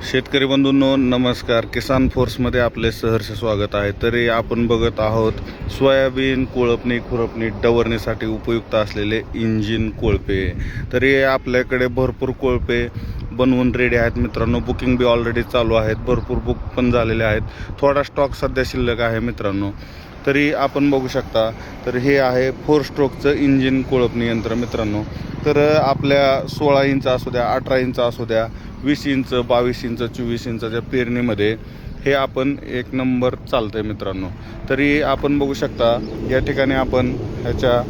शेतकरी बंधूंनो नमस्कार. किसान फोर्समध्ये आपले सहर्ष स्वागत आहे. तरी आपण बघत आहोत सोयाबीन कोळपणी खुरपणी डवरणीसाठी उपयुक्त असलेले इंजिन कोळपे. तरी आपल्याकडे भरपूर कोळपे बनवून रेडी आहेत मित्रांनो. बुकिंग बी ऑलरेडी चालू आहेत, भरपूर बुक पण झालेले आहेत. थोडा स्टॉक सध्या शिल्लक आहे मित्रांनो. तरी आपण बघू शकता, तर हे आहे 4 स्ट्रोकचं इंजिन कोळपणी यंत्र मित्रांनो. तर आपल्या 16 इंच असू द्या, 18 इंच असू द्या, 20 इंच, 22 इंच, 24 इंचाच्या पेरणीमध्ये हे आपण एक नंबर चालतं आहे मित्रांनो. तरी आपण बघू शकता या ठिकाणी आपण ह्याच्या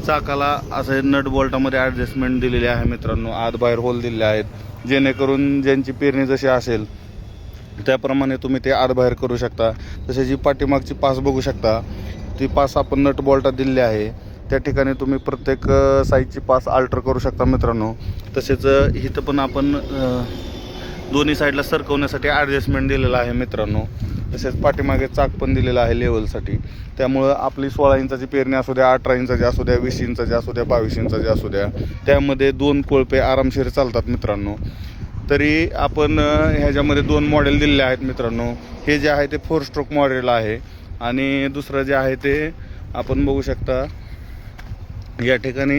चाकाला असे नट बोल्टामध्ये ॲडजस्टमेंट दिलेली आहे मित्रांनो. आत बाहेर होल दिलेले आहेत, जेणेकरून ज्यांची पेरणी जशी असेल त्याप्रमाणे तुम्ही ते आत बाहेर करू शकता. तसे जी पाठीमागची पास बघू शकता, ती पास आपण नट बोल्टात दिलेली आहे. त्या ठिकाणी तुम्ही प्रत्येक साईजची पास अल्टर करू शकता मित्रांनो. तसेच इथं पण आपण दोन्ही साईडला सरकवण्यासाठी ॲडजस्टमेंट दिलेलं आहे मित्रांनो. तसेच पाठीमागे चाक पण दिलेलं आहे लेवलसाठी. त्यामुळं आपली 16 इंचाची पेरणी असू द्या, 18 इंचाची असू द्या, 20 इंचाची असू द्या, 22 इंचाची असू द्या, त्यामध्ये 2 कोळपे आरामशीर चालतात मित्रांनो. तरी आपण ह्याच्यामध्ये 2 मॉडेल दिलेले आहेत मित्रांनो. हे जे आहे ते 4 स्ट्रोक मॉडेल आहे आणि दुसरं जे आहे ते आपण बघू शकता या ठिकाणी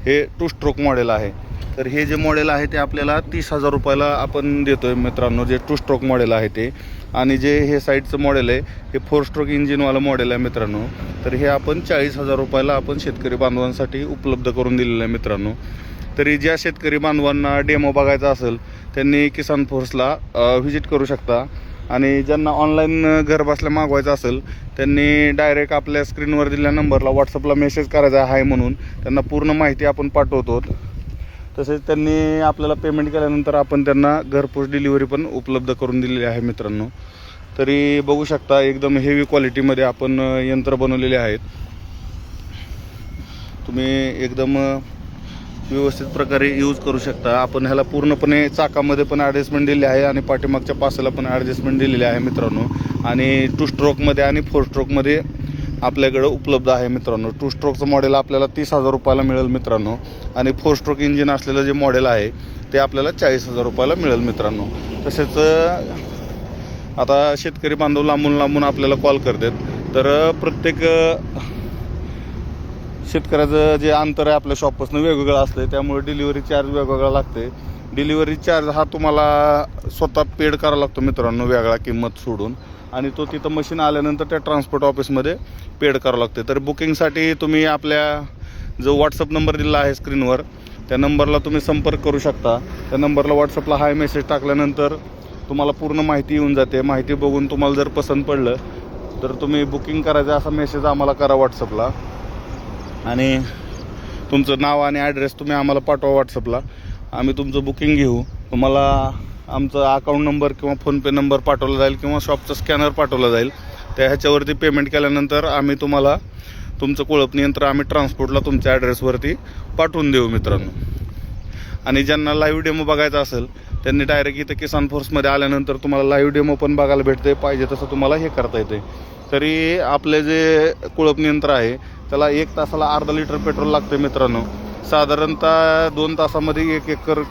हे 2 स्ट्रोक मॉडेल आहे. तर हे जे मॉडेल आहे ते आपल्याला 30,000 रुपयाला आपण देतो आहे मित्रांनो, जे 2 स्ट्रोक मॉडेल आहे ते. आणि जे हे साईडचं मॉडेल आहे हे 4 स्ट्रोक इंजिनवालं मॉडेल आहे मित्रांनो. तर हे आपण 40,000 रुपयाला आपण शेतकरी बांधवांसाठी उपलब्ध करून दिलेलं आहे मित्रांनो. तरी ज्या शेतकरी बांधवांना डेमो बघायचा असेल त्यांनी किसान फोर्सला व्हिजिट करू शकता. आणि ज्यांना ऑनलाईन घर बसल्या मागवायचं असेल त्यांनी डायरेक्ट आपल्या स्क्रीनवर दिलेल्या नंबरला व्हॉट्सअपला मेसेज करायचा आहे, म्हणून त्यांना पूर्ण माहिती आपण पाठवतो. तसेच त्यांनी आपल्याला पेमेंट केल्यानंतर आपण त्यांना घरपोच डिलिव्हरी पण उपलब्ध करून दिलेली आहे मित्रांनो. तरी बघू शकता एकदम हेवी क्वालिटीमध्ये आपण यंत्र बनवलेले आहेत. तुम्ही एकदम व्यवस्थित प्रकारे यूज करू शकता. आपण ह्याला पूर्णपणे चाकामध्ये पण ॲडजस्टमेंट दिली आहे आणि पाठीमागच्या पासाला पण ॲडजस्टमेंट दिलेली आहे मित्रांनो. आणि 2 स्ट्रोकमध्ये आणि 4 स्ट्रोकमध्ये आपल्याकडं उपलब्ध आहे मित्रांनो. 2 स्ट्रोकचं मॉडेल आपल्याला 30,000 रुपयाला मिळेल मित्रांनो. आणि 4 स्ट्रोक इंजिन असलेलं जे मॉडेल आहे ते आपल्याला 40,000 रुपयाला मिळेल मित्रांनो. तसेच आता शेतकरी बांधव लांबून आपल्याला कॉल करतात. तर प्रत्येक शेतकऱ्याचं जे अंतर आहे आपल्या शॉपपासून वेगवेगळं असतं, त्यामुळे डिलिव्हरी चार्ज वेगवेगळा लागते. डिलिव्हरी चार्ज हा तुम्हाला स्वतः पेड करावा लागतो मित्रांनो, वेगळा किंमत सोडून. आणि तो तिथं मशीन आल्यानंतर त्या ट्रान्सपोर्ट ऑफिसमध्ये पेड करावं लागते. तर बुकिंगसाठी तुम्ही आपल्या जो व्हॉट्सअप नंबर दिला आहे स्क्रीनवर त्या नंबरला तुम्ही संपर्क करू शकता. त्या नंबरला व्हॉट्सअपला हाय मेसेज टाकल्यानंतर तुम्हाला पूर्ण माहिती येऊन जाते. माहिती बघून तुम्हाला जर पसंत पडलं तर तुम्ही बुकिंग करायचं असा मेसेज आम्हाला करा व्हॉट्सअपला. आणि तुमचं नाव आणि ॲड्रेस तुम्ही आम्हाला पाठवा व्हॉट्सअपला. आम्ही तुमचं बुकिंग घेऊ. तुम्हाला आमचा अकाउंट नंबर किंवा फोनपे नंबर पाठवला जाईल किंवा शॉपचा स्कॅनर पाठवला जाईल. त्या ह्याच्यावरती पेमेंट केल्यानंतर आम्ही तुम्हाला तुमचं कोळपणी यंत्र आम्ही ट्रान्सपोर्टला तुमच्या ॲड्रेसवरती पाठवून देऊ मित्रांनो. आणि ज्यांना लाईव्ह डेमो बघायचा असेल त्यांनी डायरेक्ट इथं किसान फोर्समध्ये आल्यानंतर तुम्हाला लाईव्ह डेमो पण बघायला भेटते. पाहिजे तसं तुम्हाला हे करता येते. तरी आपले जे कोळपणी यंत्र आहे त्याला 1 तासाला अर्धा लिटर पेट्रोल लागते मित्रांनो. साधारणतः 2 तासामध्ये 1 एकर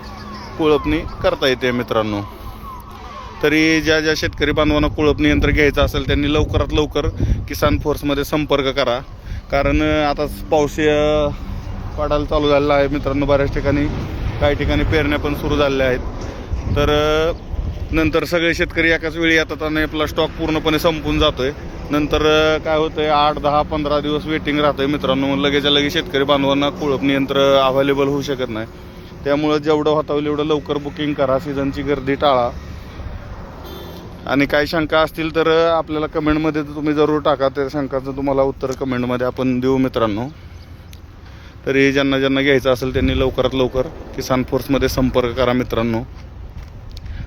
कोळपणी करता येते मित्रांनो. तरी ज्या शेतकरी बांधवांना कोळपणी यंत्र घ्यायचं असेल त्यांनी लवकरात लवकर किसान फोर्समध्ये संपर्क करा. कारण आता पाऊस पडायला चालू झालेला आहे मित्रांनो. बऱ्याच ठिकाणी काही ठिकाणी पेरण्या पण सुरू झालेल्या आहेत. तर नंतर सगळे शेतकरी एकाच वेळी येतात आणि आपला स्टॉक पूर्णपणे संपून जातो आहे. नंतर काय होतं आहे 8, 10, 15 दिवस वेटिंग राहतं आहे मित्रांनो. लगेच्या लगेच शेतकरी बांधवांना कोळपणी यंत्र अवेलेबल होऊ शकत नाही. त्यामुळं जेवढं होता होईल एवढं लवकर बुकिंग करा. सीझनची गर्दी टाळा. आणि काही शंका असतील तर आपल्याला कमेंटमध्ये तुम्ही जरूर टाका. त्या शंकाचं तुम्हाला उत्तर कमेंटमध्ये आपण देऊ मित्रांनो. तरी ज्यांना घ्यायचं असेल त्यांनी लवकरात लवकर किसान फोर्समध्ये संपर्क करा मित्रांनो.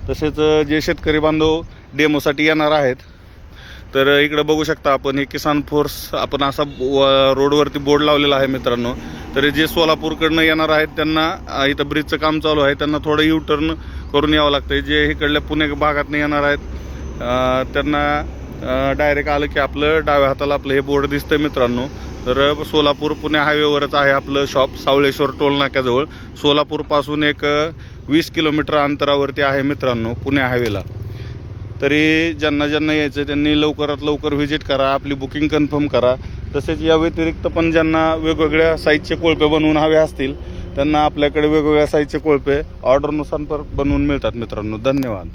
तसेच जे शेतकरी बांधव डेमोसाठी येणार आहेत तर इकडं बघू शकता आपण हे किसान फोर्स आपण असा रोडवरती बोर्ड लावलेला आहे मित्रांनो. तर जे सोलापूरकडनं येणार आहेत त्यांना इथं ब्रिजचं काम चालू आहे, त्यांना थोडं यू टर्न करून यावं लागतं. जे इकडल्या पुणे भागातनं येणार आहेत त्यांना डायरेक्ट आलं की आपलं डाव्या हाताला आपलं हे बोर्ड दिसतंय मित्रांनो. तर सोलापूर पुणे हायवेवरच आहे आपलं शॉप, सावळेश्वर टोल नाक्याजवळ. सोलापूरपासून एक 20 किलोमीटर अंतरावरती आहे मित्रांनो, पुणे हायवेला. तरी ज्यांना यायचं त्यांनी लवकरात लवकर व्हिजिट करा, आपली बुकिंग कन्फर्म करा. तसेच या व्यतिरिक्त पण ज्यांना वेगवेगळ्या साईजचे कोळपे बनवून हवे असतील त्यांना आपल्याकडे वेगवेगळ्या साईजचे कोळपे ऑर्डरनुसार बनवून मिळतात मित्रांनो. धन्यवाद.